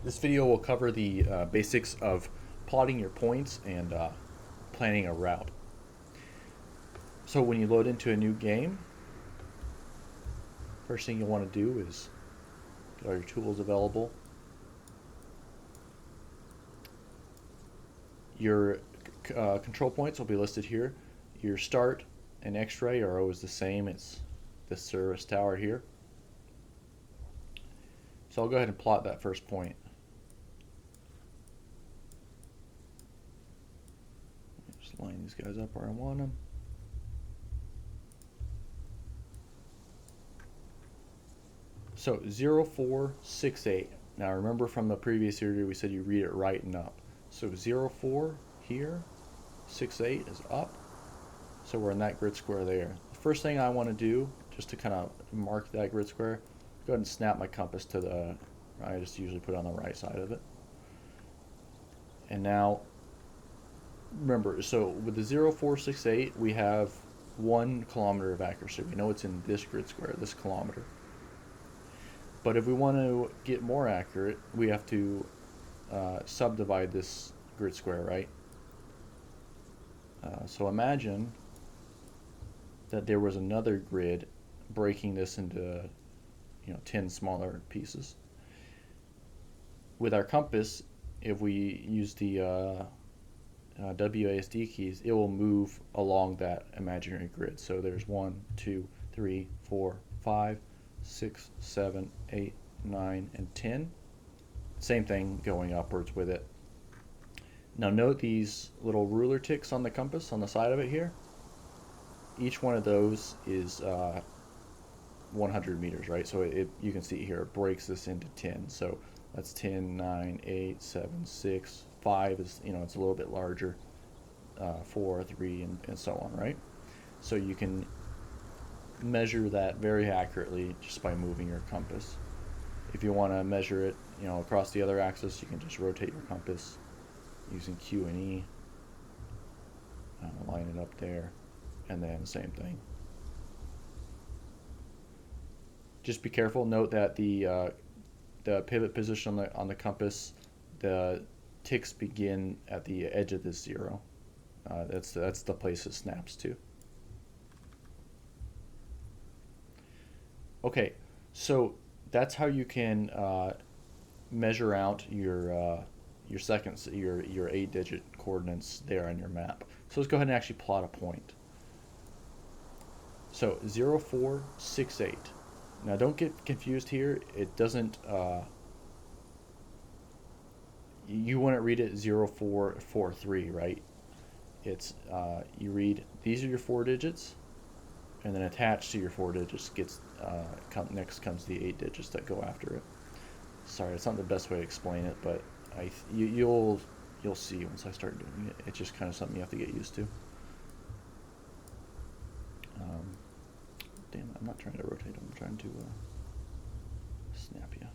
This video will cover the basics of plotting your points and planning a route. So when you load into a new game, first thing you'll want to do is get all your tools available. Your control points will be listed here. Your start and X-ray are always the same. It's this service tower here. So I'll go ahead and plot that first point. Just line these guys up where I want them. So 0, 4, 6, 8. Now remember from the previous video we said you read it right and up. So 0, 4 here, 6, 8 is up. So we're in that grid square there. The first thing I want to do, just to kind of mark that grid square, go ahead and snap my compass to the, I just usually put it on the right side of it. And now, remember, so with the 0, 4, 6, 8, we have 1 kilometer of accuracy. We know it's in this grid square, this kilometer. But if we want to get more accurate, we have to subdivide this grid square, right? So imagine that there was another grid breaking this into 10 smaller pieces. With our compass, if we use the WASD keys, it will move along that imaginary grid. So there's 1, 2, 3, 4, 5, 6, 7, 8, 9, and 10. Same thing going upwards with it. Now note these little ruler ticks on the compass on the side of it here. Each one of those is 100 meters, right? So you can see here it breaks this into 10. So that's 10, 9, 8, 7, 6, 5 is, it's a little bit larger, 4, 3, and so on, right? So you can measure that very accurately just by moving your compass. If you want to measure it, across the other axis, you can just rotate your compass using Q and E. Line it up there, and then same thing. Just be careful. Note that the pivot position on the compass, the ticks begin at the edge of this 0. That's the place it snaps to. Okay, so that's how you can measure out your 8-digit coordinates there on your map. So let's go ahead and actually plot a point. So 0, 4, 6, 8. Now don't get confused here. It doesn't. You wouldn't read it 0, 4, 4, 3, right? It's you read these are your 4 digits, and then attached to your 4 digits next comes the 8 digits that go after it. Sorry, it's not the best way to explain it, but you'll see once I start doing it. It's just kind of something you have to get used to. Damn it, I'm not trying to rotate them. I'm trying to snap you.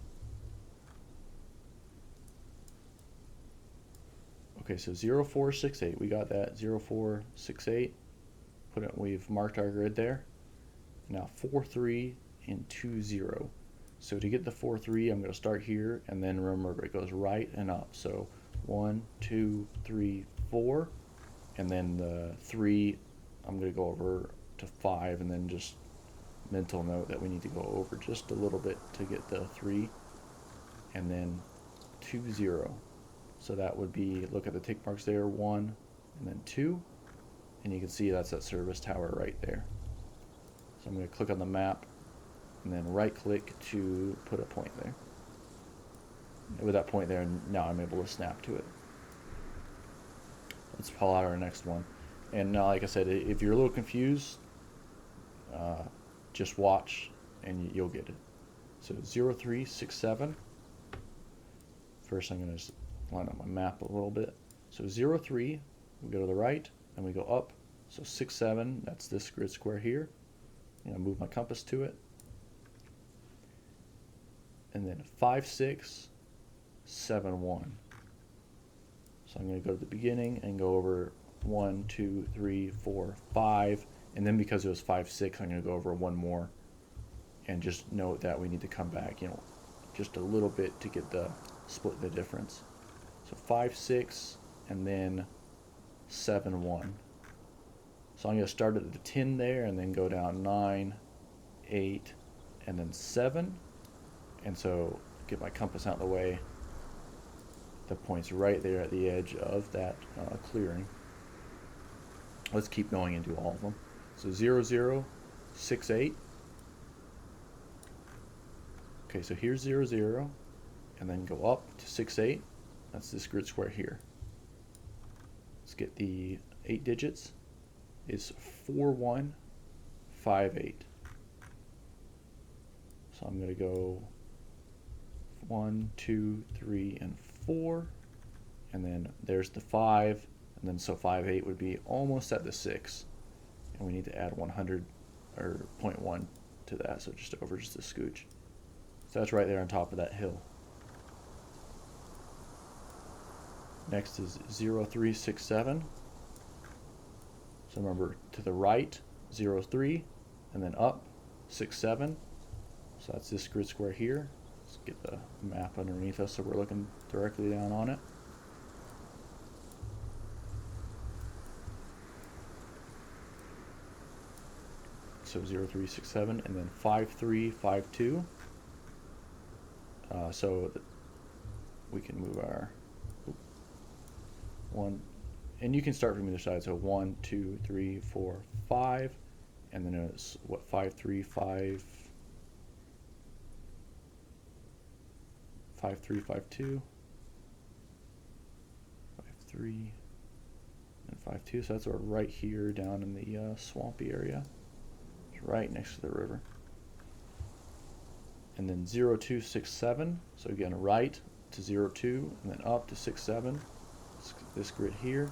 Okay, so 0, 4, 6, 8. We got that. 0, 4, 6, 8. We've marked our grid there. Now 4, 3, and 2, 0. So to get the 4, 3, I'm going to start here, and then remember it goes right and up. So 1, 2, 3, 4, and then the 3, I'm going to go over to 5, and then just mental note that we need to go over just a little bit to get the 3, and then 2, 0. So that would be, look at the tick marks there, 1, and then 2, and you can see that's that service tower right there. So I'm going to click on the map, and then right click to put a point there. With that point there, now I'm able to snap to it. Let's pull out our next one. And now, like I said, if you're a little confused, just watch and you'll get it. So 0, 3, 6, 7. First I'm going to just line up my map a little bit. So 0, 3, we go to the right, and we go up. So 6, 7, that's this grid square here. Move my compass to it. And then 5, 6, 7, 1. So I'm going to go to the beginning and go over 1, 2, 3, 4, 5. And then because it was 5, 6, I'm going to go over one more. And just note that we need to come back, just a little bit to get the split the difference. So 5, 6, and then 7, 1. So I'm going to start at the 10 there and then go down 9, 8, and then 7. And so get my compass out of the way. The point's right there at the edge of that clearing. Let's keep going and do all of them. So 0, 0, 6, 8. Okay, so here's 0, 0, and then go up to 6, 8. That's this grid square here. Let's get the 8 digits. Is 4, 1, 5, 8. So I'm going to go 1, 2, 3, and 4. And then there's the 5. And then so 5, 8 would be almost at the 6. And we need to add 100 or 0.1 to that, so just over just a scooch. So that's right there on top of that hill. Next is 0, 3, 6, 7. So remember, to the right, 0, 3, and then up, 6, 7. So that's this grid square here. Let's get the map underneath us so we're looking directly down on it. So 0, 3, 6, 7, and then 5, 3, 5, 2. So we can move our one, and you can start from either side. So 1, 2, 3, 4, 5, and then it's what 5, 3, 5, 5, 3, 5, 2, 5, 3, and 5, 2. So that's right here down in the swampy area. It's right next to the river. And then 0, 2, 6, 7. So again, right to 0, 2, and then up to 6, 7. This grid here.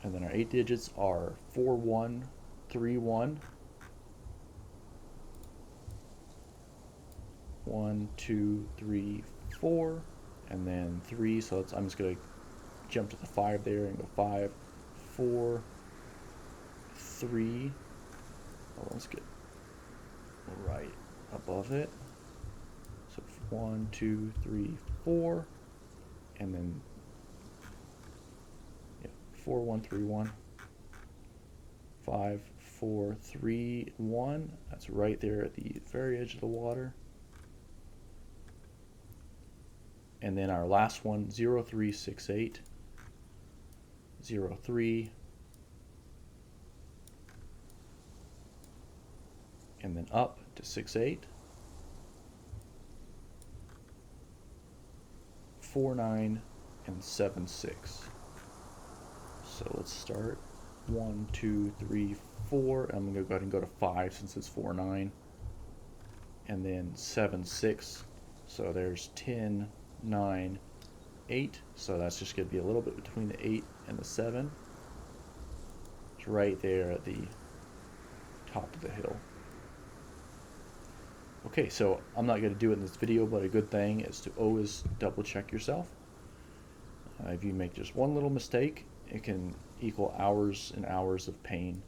And then our 8 digits are 4, 1, 3, 1. 1, 2, 3, 4, and then 3. So I'm just going to jump to the 5 there and go 5, 4, 3. Oh, let's get right above it. So 1, 2, 3, 4, and then 4, 1, 3, 1. 5, 4, 3, 1. That's right there at the very edge of the water. And then our last one, 0, 3, 6, 8. 0, 3. And then up to 6, 8. 4, 9, and 7, 6. So let's start 1, 2, 3, 4. I'm going to go ahead and go to 5 since it's 4, 9. And then 7, 6. So there's 10, 9, 8. So that's just going to be a little bit between the 8 and the 7. It's right there at the top of the hill. Okay, so I'm not going to do it in this video, but a good thing is to always double check yourself. If you make just one little mistake, it can equal hours and hours of pain.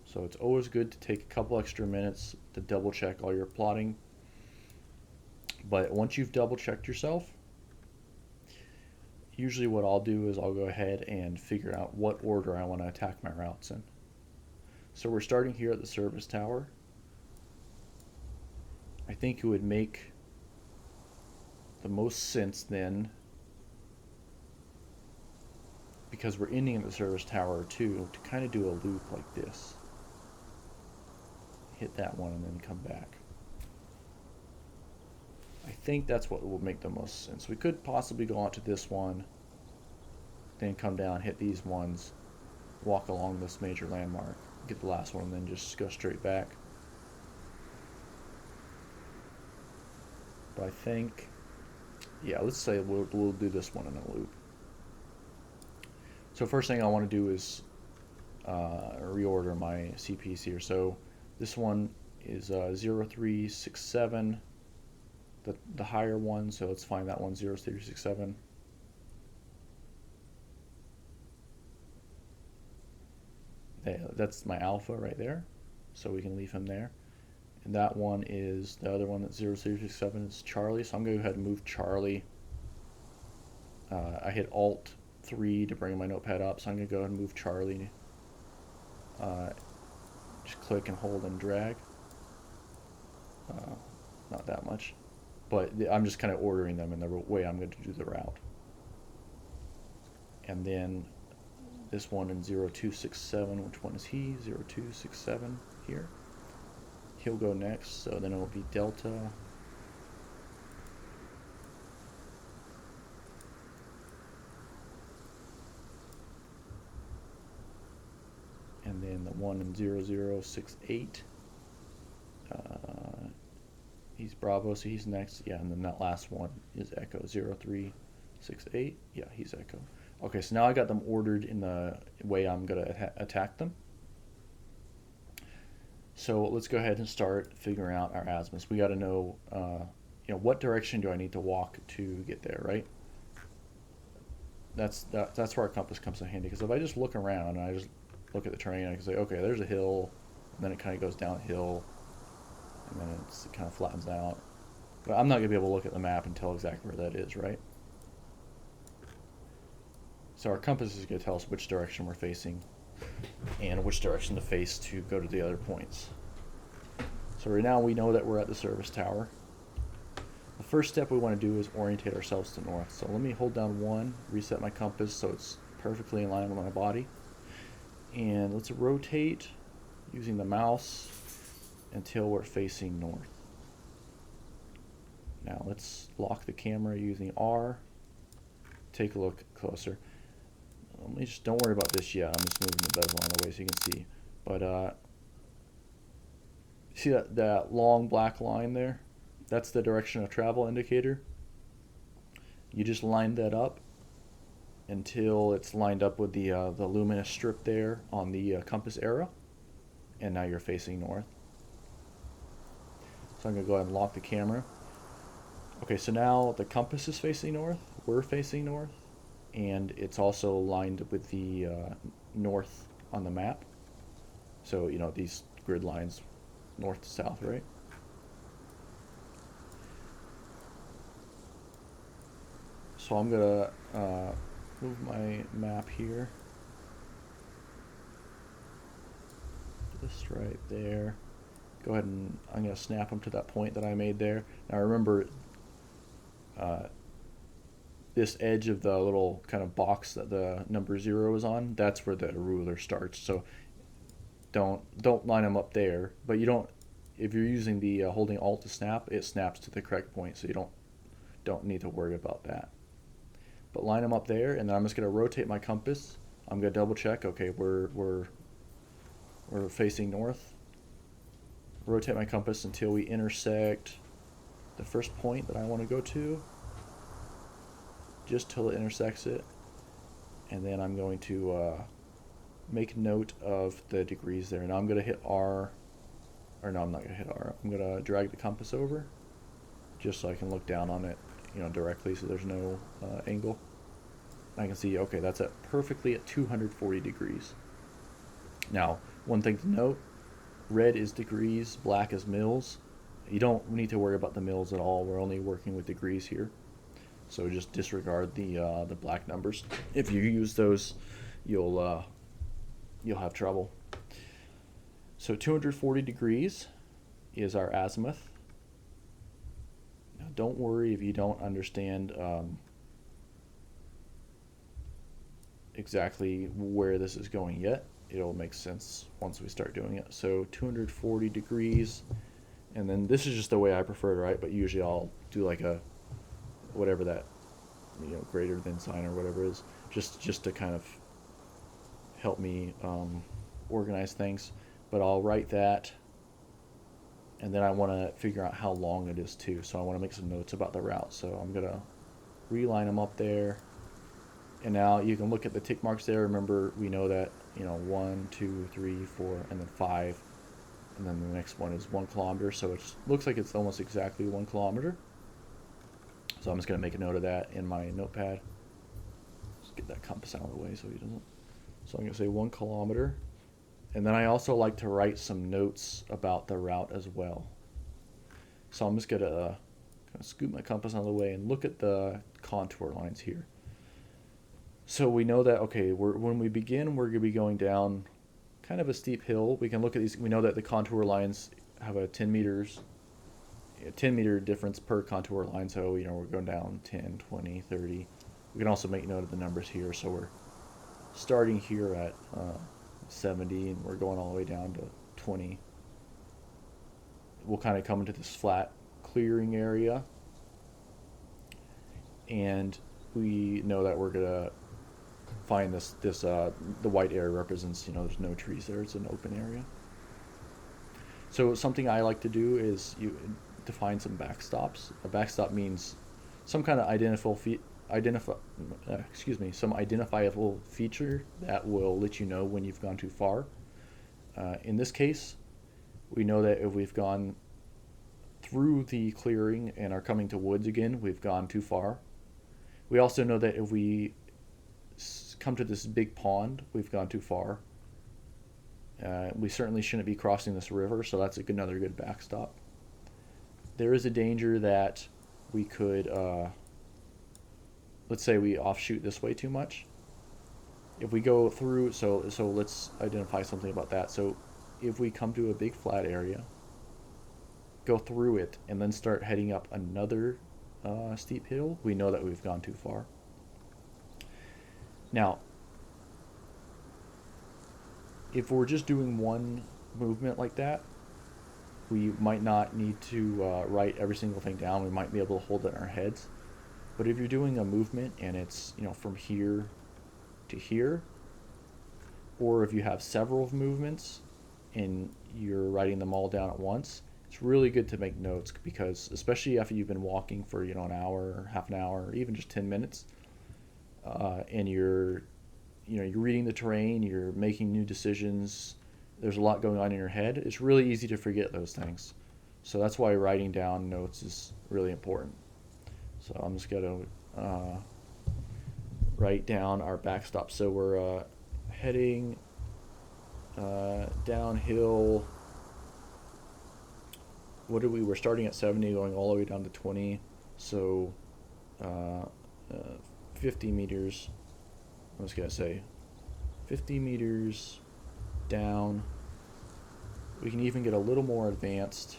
So it's always good to take a couple extra minutes to double check all your plotting. But once you've double checked yourself, usually what I'll do is I'll go ahead and figure out what order I want to attack my routes in. So we're starting here at the service tower. I think it would make the most sense then, because we're ending at the service tower too, to kind of do a loop like this. Hit that one and then come back. I think that's what will make the most sense. We could possibly go on to this one, then come down, hit these ones, walk along this major landmark, get the last one, and then just go straight back. But I think, yeah, let's say we'll do this one in a loop. So first thing I want to do is reorder my CPs here. So this one is 0, 3, 6, 7, the higher one. So let's find that one, 0, 3, 6, 7. That's my alpha right there. So we can leave him there. And that one is, the other one that's 0067 is Charlie. So I'm going to go ahead and move Charlie. I hit Alt 3 to bring my notepad up, so I'm going to go ahead and move Charlie. Just click and hold and drag. Not that much, but I'm just kind of ordering them in the way I'm going to do the route. And then this one in 0267, which one is he? 0267 here. He'll go next, so then it will be Delta. And then the one in 0068. He's Bravo, so he's next. Yeah, and then that last one is Echo 0368. Yeah, he's Echo. Okay, so now I got them ordered in the way I'm going to attack them. So let's go ahead and start figuring out our azimuths. We got to know, what direction do I need to walk to get there, right? That's where our compass comes in handy. Because if I just look around and I just look at the terrain, I can say, okay, there's a hill, and then it kind of goes downhill, and then it kind of flattens out. But I'm not going to be able to look at the map and tell exactly where that is, right? So our compass is going to tell us which direction we're facing and which direction to face to go to the other points. So right now we know that we're at the service tower. The first step we want to do is orientate ourselves to north. So let me hold down 1, reset my compass so it's perfectly in line with my body. And let's rotate using the mouse until we're facing north. Now let's lock the camera using R. Take a look closer. Let me just, don't worry about this yet. I'm just moving the bezel on the way so you can see. But see that long black line there? That's the direction of travel indicator. You just line that up until it's lined up with the luminous strip there on the compass arrow, and now you're facing north. So I'm going to go ahead and lock the camera. Okay, so now the compass is facing north, we're facing north, and it's also lined with the north on the map. So, these grid lines, north to south, right? So I'm going to move my map here. Just right there. Go ahead and I'm going to snap them to that point that I made there. Now remember, this edge of the little kind of box that the number 0 is on, that's where the ruler starts. So don't line them up there, but you don't, if you're using the holding Alt to snap, it snaps to the correct point, so you don't need to worry about that. But line them up there, and then I'm just going to rotate my compass. I'm going to double check. Okay, we're facing north. Rotate my compass until we intersect the first point that I want to go to, just till it intersects it. And then I'm going to make note of the degrees there. Now I'm going to hit R, or no, I'm not going to hit R. I'm going to drag the compass over just so I can look down on it, directly, so there's no angle. I can see, okay, that's perfectly at 240 degrees. Now, one thing to note, red is degrees, black is mils. You don't need to worry about the mils at all. We're only working with degrees here. So just disregard the black numbers. If you use those, you'll have trouble. So 240 degrees is our azimuth. Now don't worry if you don't understand exactly where this is going yet. It'll make sense once we start doing it. So 240 degrees, and then this is just the way I prefer to write, but usually I'll do like a whatever that greater than sign or whatever it is, just to kind of help me organize things. But I'll write that, and then I want to figure out how long it is too, so I want to make some notes about the route. So I'm gonna reline them up there, and now you can look at the tick marks there. Remember, we know that 1, 2, 3, 4, and then 5, and then the next one is 1 kilometer, so it looks like it's almost exactly 1 kilometer. So I'm just going to make a note of that in my notepad. Just get that compass out of the way so he doesn't. So I'm going to say 1 kilometer. And then I also like to write some notes about the route as well. So I'm just going to kind of scoot my compass out of the way and look at the contour lines here. So we know that, okay, when we begin, we're going to be going down kind of a steep hill. We can look at these. We know that the contour lines have a 10 meter difference per contour line. So, we're going down 10, 20, 30. We can also make note of the numbers here. So we're starting here at 70 and we're going all the way down to 20. We'll kind of come into this flat clearing area. And we know that we're going to find the white area represents, there's no trees there. It's an open area. So something I like to do is you define some backstops. A backstop means some kind of some identifiable feature that will let you know when you've gone too far. In this case, we know that if we've gone through the clearing and are coming to woods again, we've gone too far. We also know that if we come to this big pond, we've gone too far. We certainly shouldn't be crossing this river, so that's another good backstop. There is a danger that we could, let's say we offshoot this way too much. If we go through, so let's identify something about that. So if we come to a big flat area, go through it, and then start heading up another steep hill, we know that we've gone too far. Now, if we're just doing one movement like that, we might not need to write every single thing down. We might be able to hold it in our heads. But if you're doing a movement and it's, from here to here, or if you have several movements and you're writing them all down at once, it's really good to make notes, because especially after you've been walking for, an hour, half an hour, or even just 10 minutes, and you're reading the terrain, you're making new decisions, there's a lot going on in your head, it's really easy to forget those things. So that's why writing down notes is really important. So I'm just going to write down our backstop. So we're heading downhill. We're starting at 70, going all the way down to 20. So 50 meters. I was going to say 50 meters down. We can even get a little more advanced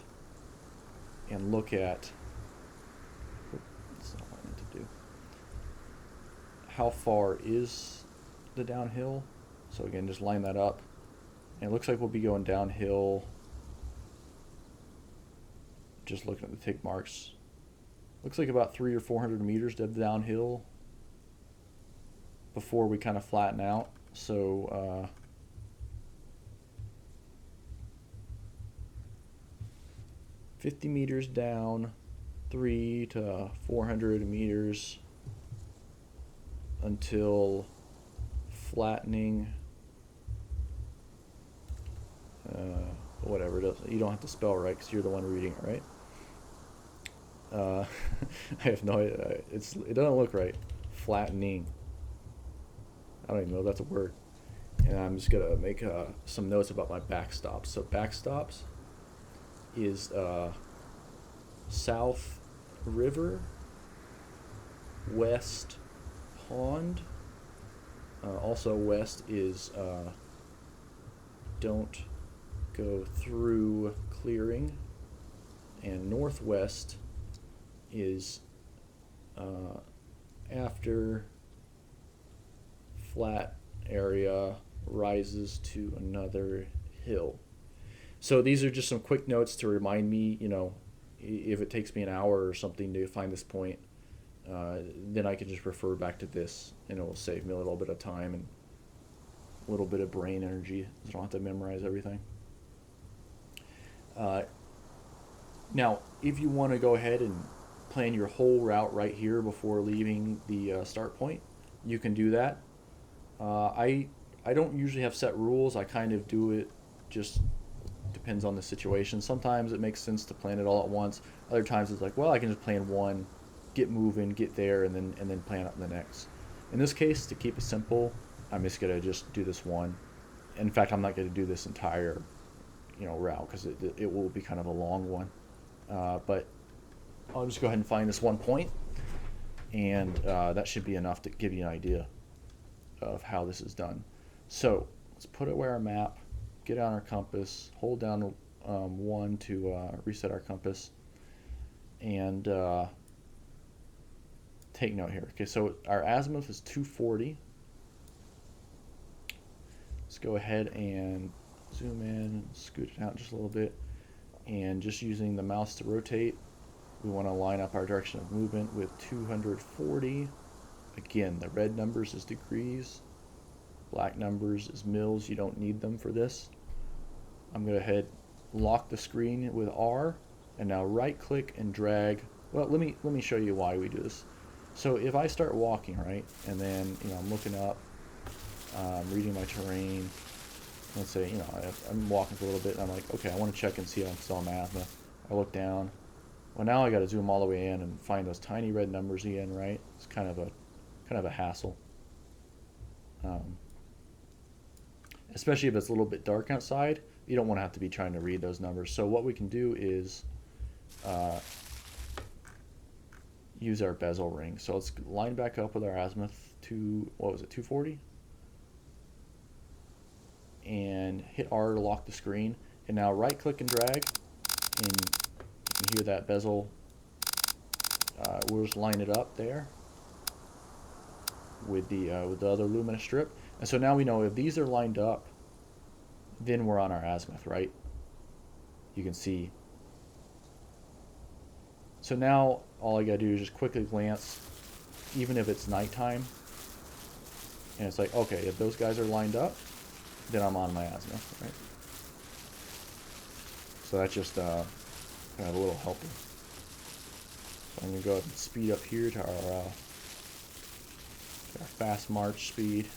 and look at, that's not what I meant to do, how far is the downhill. So again, just line that up. And it looks like we'll be going downhill, just looking at the tick marks. Looks like about 300 or 400 meters downhill before we kind of flatten out. So 50 meters down, 300 to 400 meters until flattening. Whatever it is. You don't have to spell right because you're the one reading it, right? I have no idea. It doesn't look right. Flattening. I don't even know if that's a word. And I'm just gonna make some notes about my backstops. So backstops is south river, west pond. Also west is don't go through clearing, and northwest is after flat area rises to another hill. So these are just some quick notes to remind me, if it takes me an hour or something to find this point, then I can just refer back to this, and it will save me a little bit of time and a little bit of brain energy. I don't have to memorize everything. Now, if you want to go ahead and plan your whole route right here before leaving the start point, you can do that. I don't usually have set rules. I kind of do it, just depends on the situation. Sometimes it makes sense to plan it all at once. Other times it's like, well, I can just plan one, get moving, get there, and then plan out the next. In this case, to keep it simple, I'm just gonna just do this one. In fact, I'm not gonna do this entire route, because it will be kind of a long one. But I'll just go ahead and find this one point, and that should be enough to give you an idea of how this is done. So let's put away our map, get on our compass, hold down 1 to reset our compass, and take note here. Okay, so our azimuth is 240. Let's go ahead and zoom in, scoot it out just a little bit, and just using the mouse to rotate, we want to line up our direction of movement with 240. Again, the red numbers is degrees, black numbers is mils. You don't need them for this. I'm going to head lock the screen with R, and now right click and drag. Well, let me show you why we do this. So if I start walking, right, and then I'm looking up, reading my terrain. Let's say I'm walking for a little bit, and I'm like, okay, I want to check and see if I'm still on my azimuth. I look down. Well, now I got to zoom all the way in and find those tiny red numbers again, right? It's kind of a hassle, especially if it's a little bit dark outside. You don't want to have to be trying to read those numbers. So what we can do is use our bezel ring. So let's line back up with our azimuth to, what was it, 240? And hit R to lock the screen. And now right click and drag, and you can hear that bezel. We'll just line it up there with the other luminous strip. And so now we know if these are lined up, then we're on our azimuth, right? You can see. So now all I gotta do is just quickly glance, even if it's nighttime, and it's like, okay, if those guys are lined up, then I'm on my azimuth, right? So that's just kind of a little helper. So I'm gonna go ahead and speed up here to our fast march speed.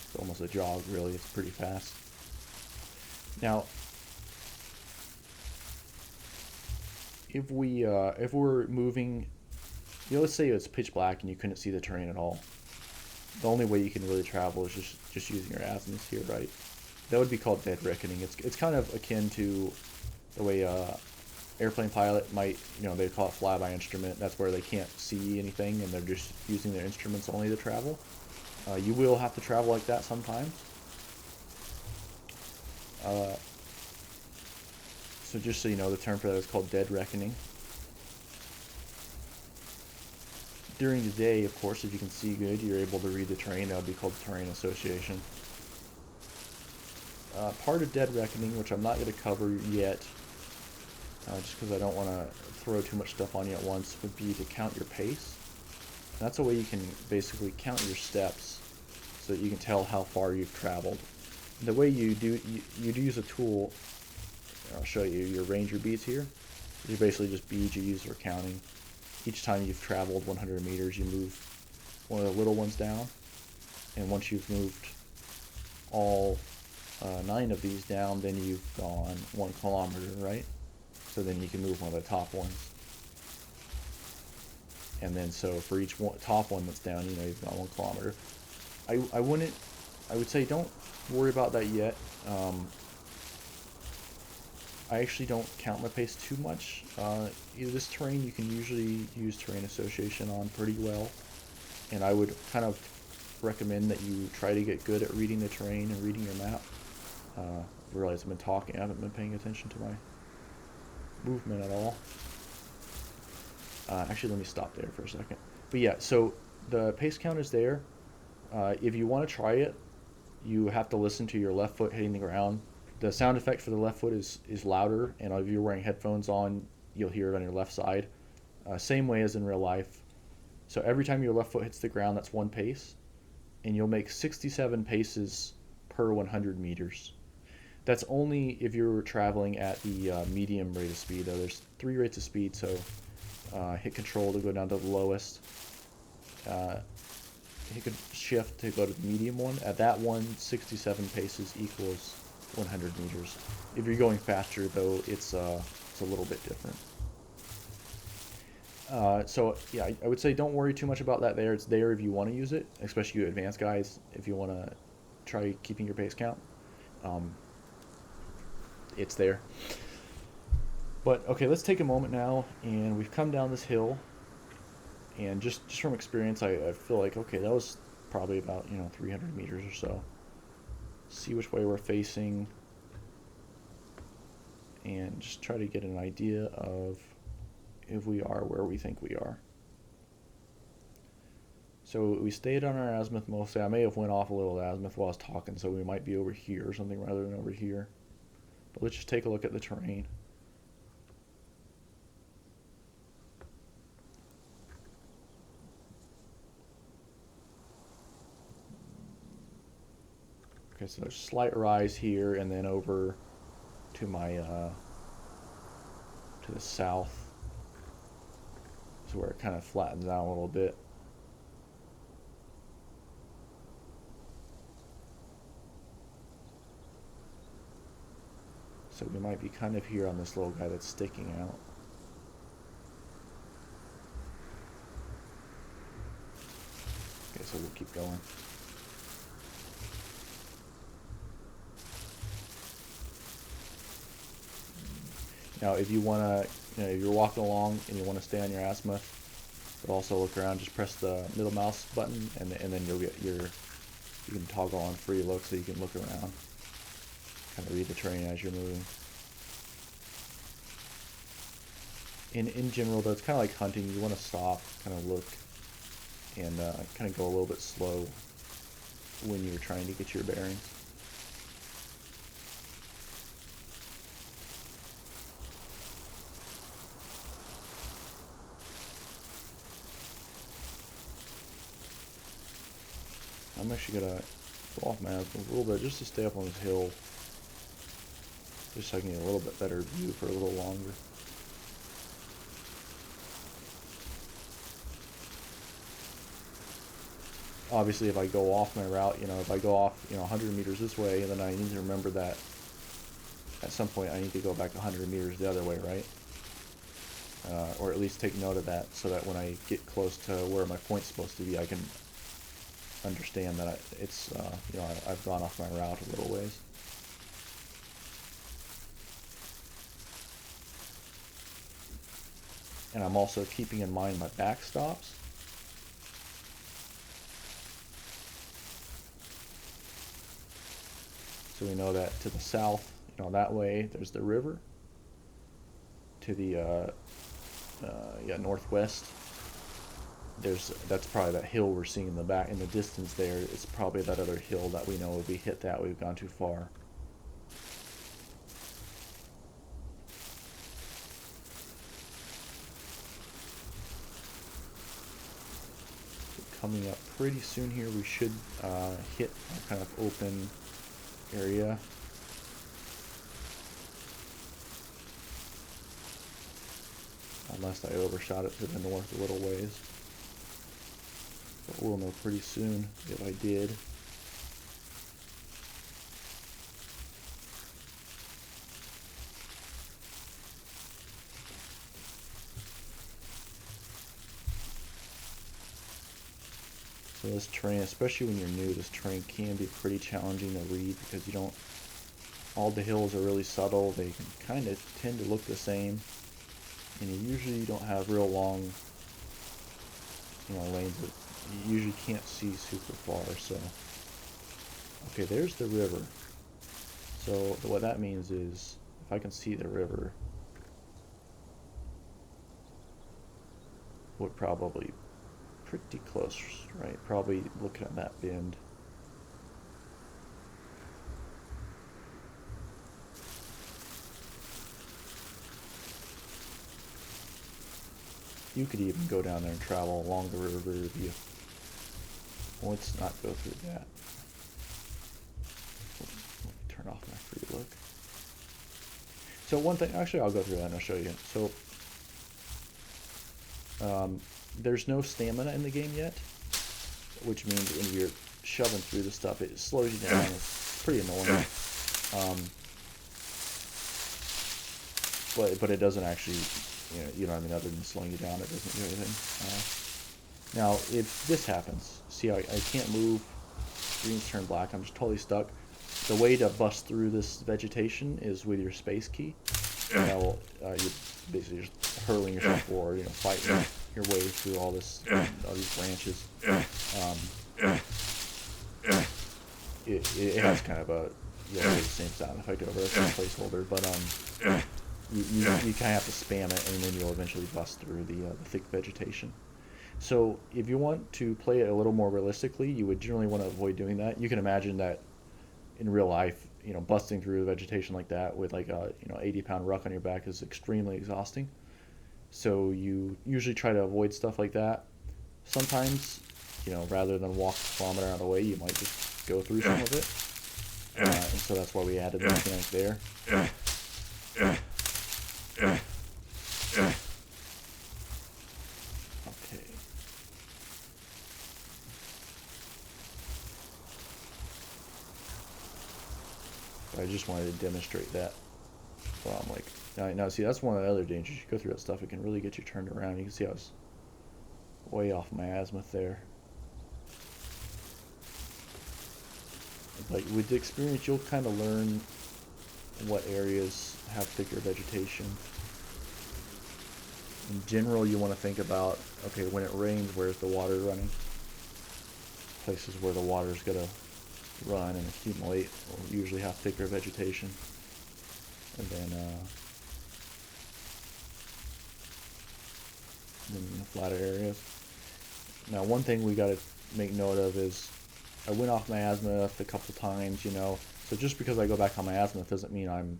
It's almost a jog, really. It's pretty fast. Now, if we're moving, let's say it's pitch black and you couldn't see the terrain at all. The only way you can really travel is just using your azimuth here, right? That would be called dead reckoning. It's kind of akin to the way airplane pilot might, they call it fly by instrument. That's where they can't see anything and they're just using their instruments only to travel. You will have to travel like that sometimes. So just so you know, the term for that is called dead reckoning. During the day, of course, if you can see good, you're able to read the terrain. That would be called terrain association. Part of dead reckoning, which I'm not going to cover yet, just because I don't want to throw too much stuff on you at once, would be to count your pace. That's a way you can basically count your steps so that you can tell how far you've traveled. The way you do use a tool, I'll show you your ranger beads here. These are basically just beads you use for counting. Each time you've traveled 100 meters, you move one of the little ones down. And once you've moved all 9 of these down, then you've gone 1 kilometer, right? So then you can move one of the top ones. And then so for each top one that's down, you've gone 1 kilometer. I would say don't worry about that yet. I actually don't count my pace too much. This terrain you can usually use terrain association on pretty well, and I would kind of recommend that you try to get good at reading the terrain and reading your map. I realize I've been talking, I haven't been paying attention to my movement at all. Actually, let me stop there for a second. But yeah, so the pace count is there. If you want to try it, you have to listen to your left foot hitting the ground. The sound effect for the left foot is louder, and if you're wearing headphones on, you'll hear it on your left side. Same way as in real life. So every time your left foot hits the ground, that's 1 pace, and you'll make 67 paces per 100 meters. That's only if you're traveling at the medium rate of speed, though. There's 3 rates of speed, so hit control to go down to the lowest. Hit shift to go to the medium one. At that one, 67 paces equals 100 meters. If you're going faster, though, it's a little bit different. So yeah, I would say don't worry too much about that there. It's there if you want to use it, especially you advanced guys, if you want to try keeping your pace count. It's there. But okay, let's take a moment now, and we've come down this hill, and just from experience, I feel like okay, that was probably about 300 meters or so. See which way we're facing, and just try to get an idea of if we are where we think we are. So we stayed on our azimuth mostly. I may have went off a little azimuth while I was talking, so we might be over here or something rather than over here. But let's just take a look at the terrain. Okay, so there's a slight rise here, and then over to my to the south is where it kind of flattens out a little bit. So we might be kind of here on this little guy that's sticking out. Okay, so we'll keep going. Now, if you want to, if you're walking along and you want to stay on your azimuth, but also look around, just press the middle mouse button, and then you'll get you can toggle on free look, so you can look around, kind of read the terrain as you're moving. In general, though, it's kind of like hunting. You want to stop, kind of look, and kind of go a little bit slow when you're trying to get your bearings. I'm actually going to go off my azimuth a little bit just to stay up on this hill, just so I can get a little bit better view for a little longer. Obviously, if I go off my route, if I go off 100 meters this way, then I need to remember that at some point I need to go back 100 meters the other way, right? Or at least take note of that, so that when I get close to where my point's supposed to be, I can understand that I've gone off my route a little ways. And I'm also keeping in mind my backstops. So we know that to the south, that way there's the river. To the northwest, that's probably that hill we're seeing in the distance there. It's probably that other hill that we know if we hit that, we've gone too far. So coming up pretty soon here, we should hit a kind of open area. Unless I overshot it to the north a little ways. But we'll know pretty soon if I did. So this terrain, especially when you're new, this terrain can be pretty challenging to read because all the hills are really subtle. They can kind of tend to look the same. And you usually don't have real long, lanes that you usually can't see super far. So, okay, there's the river. So what that means is, if I can see the river, we're probably pretty close, right? Probably looking at that bend. You could even go down there and travel along the river if you... Well, let's not go through that. Let me turn off my free look. So one thing, actually I'll go through that and I'll show you. So, there's no stamina in the game yet, which means when you're shoving through the stuff, it slows you down. It's pretty annoying. But it doesn't actually... other than slowing you down, it doesn't do anything. Now, if this happens, see, I can't move, green's turned black, I'm just totally stuck. The way to bust through this vegetation is with your space key. Now you're basically just hurling yourself forward, fighting your way through all these branches. It has kind of a the same sound effect over as a placeholder, but you kind of have to spam it, and then you'll eventually bust through the thick vegetation. So if you want to play it a little more realistically, you would generally want to avoid doing that. You can imagine that in real life, busting through the vegetation like that with like a 80-pound ruck on your back is extremely exhausting. So you usually try to avoid stuff like that. Sometimes, rather than walk the kilometer out of the way, you might just go through some of it. And so that's why we added the mechanic there. Okay. I just wanted to demonstrate that. Well, I'm like, now see, that's one of the other dangers. You go through that stuff, it can really get you turned around. You can see I was way off my azimuth there. But with the experience, you'll kind of learn what areas have thicker vegetation. In general, you want to think about, okay, when it rains, where's the water running? Places where the water's going to run and accumulate will usually have thicker vegetation. And then flatter areas. Now, one thing we got to make note of is I went off my azimuth a couple times, so just because I go back on my azimuth doesn't mean I'm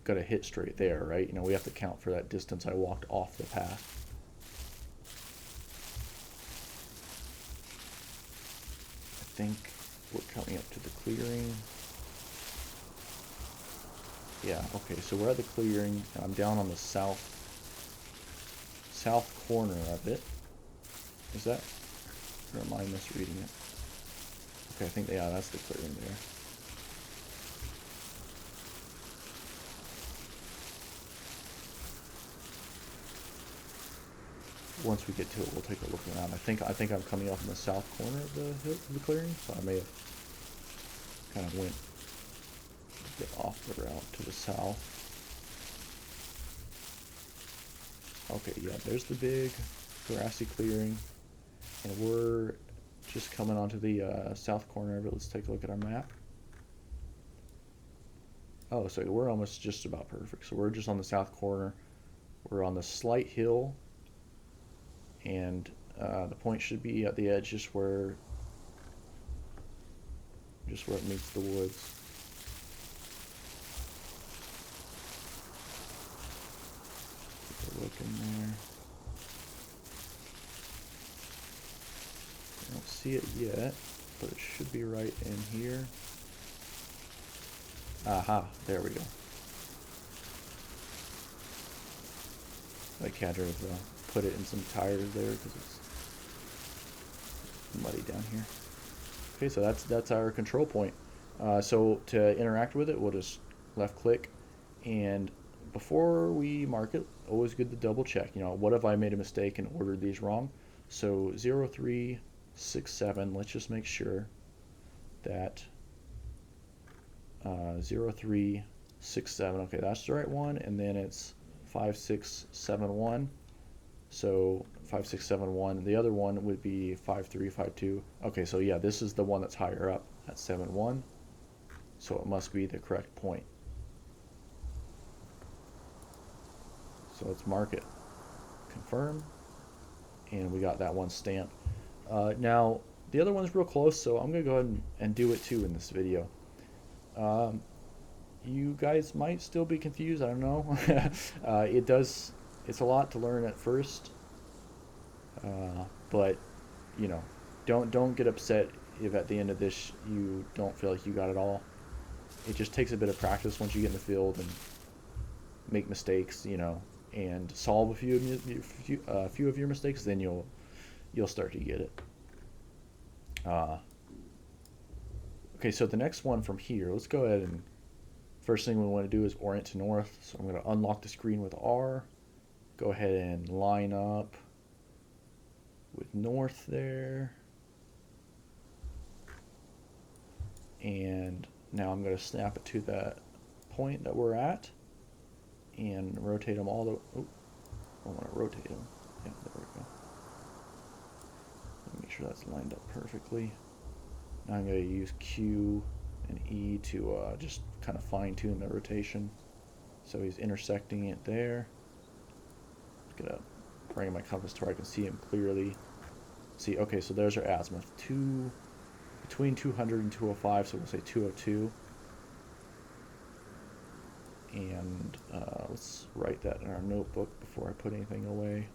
going to hit straight there, right? We have to count for that distance I walked off the path. I think we're coming up to the clearing. Yeah, okay, so we're at the clearing. I'm down on the south corner of it. Is that, or am I misreading it? Okay, I think, yeah, that's the clearing there. Once we get to it, we'll take a look around. I think I'm coming up in the south corner of the clearing, so I may have kind of went a bit off the route to the south. Okay, yeah, there's the big grassy clearing, and we're just coming onto the south corner of it. Let's take a look at our map. Oh, so we're almost just about perfect. So we're just on the south corner. We're on the slight hill, and the point should be at the edge, just where it meets the woods. Take a look in there. I don't see it yet, but it should be right in here. Aha, there we go. Like had to put it in some tires there because it's muddy down here. Okay, so that's our control point. So to interact with it, we'll just left click, and before we mark it, always good to double check. What if I made a mistake and ordered these wrong? So 0367. Let's just make sure that 0367. Okay, that's the right one, and then it's 5671. So 5671. The other one would be 5352. Okay, so yeah, this is the one that's higher up at 71. So it must be the correct point. So let's mark it. Confirm. And we got that one stamped. Now, the other one's real close, so I'm going to go ahead and do it too in this video. You guys might still be confused, I don't know. It's a lot to learn at first, but don't get upset if at the end of this you don't feel like you got it all. It just takes a bit of practice once you get in the field and make mistakes, and solve a few of your mistakes. Then you'll start to get it. Okay, so the next one from here, let's go ahead and first thing we want to do is orient to north. So I'm going to unlock the screen with R. Go ahead and line up with north there. And now I'm going to snap it to that point that we're at. and rotate them all the. Oh, I want to rotate them. Yeah, there we go. Make sure that's lined up perfectly. Now I'm going to use Q and E to just kind of fine tune the rotation. So he's intersecting it there. I'm going to bring my compass to where I can see him clearly. See, okay, so there's our azimuth. Between 200 and 205, so we'll say 202. And let's write that in our notebook before I put anything away.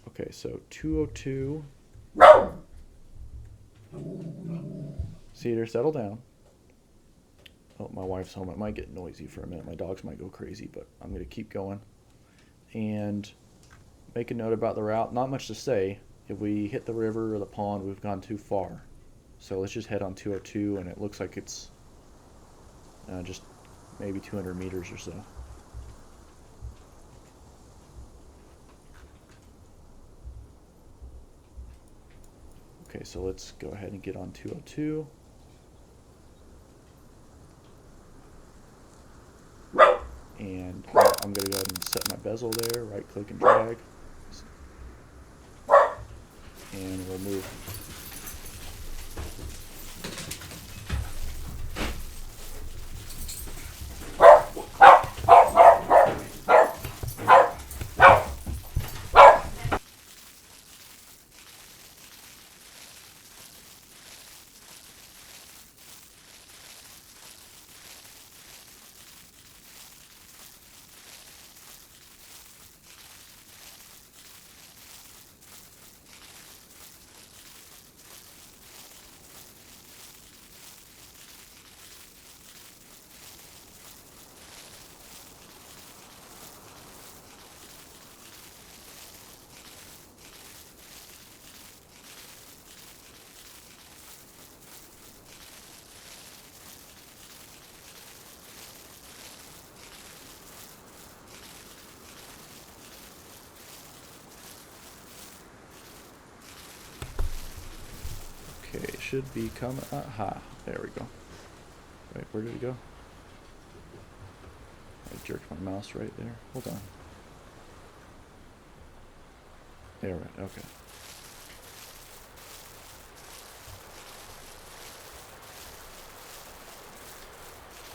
Okay, so 202. Cedar, settle down. Oh, my wife's home. It might get noisy for a minute. My dogs might go crazy, but I'm going to keep going. And make a note about the route. Not much to say. If we hit the river or the pond, we've gone too far. So let's just head on 202, and it looks like it's just maybe 200 meters or so. Okay, so let's go ahead and get on 202. And I'm going to go ahead and set my bezel there, right click and drag. And we'll move. Okay, it should be coming. Aha, there we go. Wait, where did it go? I jerked my mouse right there. Hold on. There, right, okay.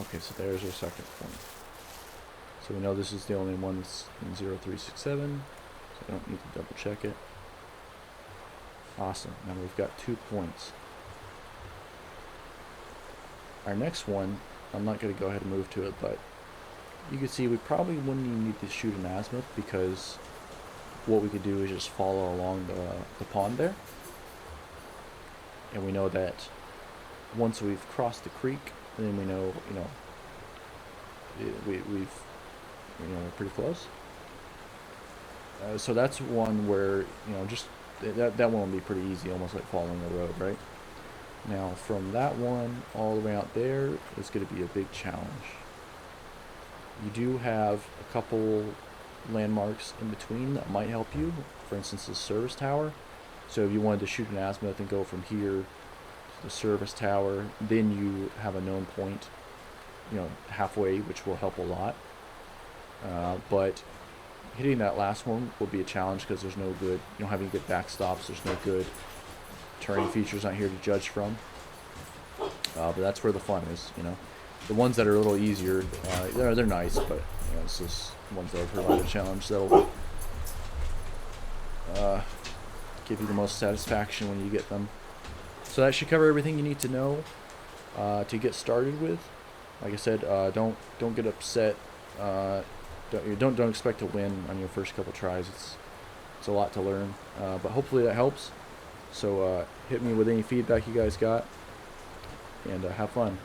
Okay, so there's our second point. So we know this is the only one that's in 0367, so I don't need to double check it. Awesome, now we've got 2 points. Our next one, I'm not going to go ahead and move to it, but you can see we probably wouldn't even need to shoot an azimuth, because what we could do is just follow along the pond there. And we know that once we've crossed the creek, then we know, we're pretty close. So that's one where, just that one will be pretty easy, almost like following the road, right? Now from that one all the way out there is going to be a big challenge. You do have a couple landmarks in between that might help you. For instance, the service tower. So if you wanted to shoot an azimuth and go from here to the service tower, then you have a known point, halfway, which will help a lot. But hitting that last one will be a challenge because there's no good, you don't have any good backstops, there's no good terrain features out here to judge from. But that's where the fun is, The ones that are a little easier, they're nice, but it's just ones that provide a challenge that'll give you the most satisfaction when you get them. So that should cover everything you need to know to get started with. Like I said, don't get upset. Don't expect to win on your first couple tries. It's a lot to learn, but hopefully that helps. So hit me with any feedback you guys got, and have fun.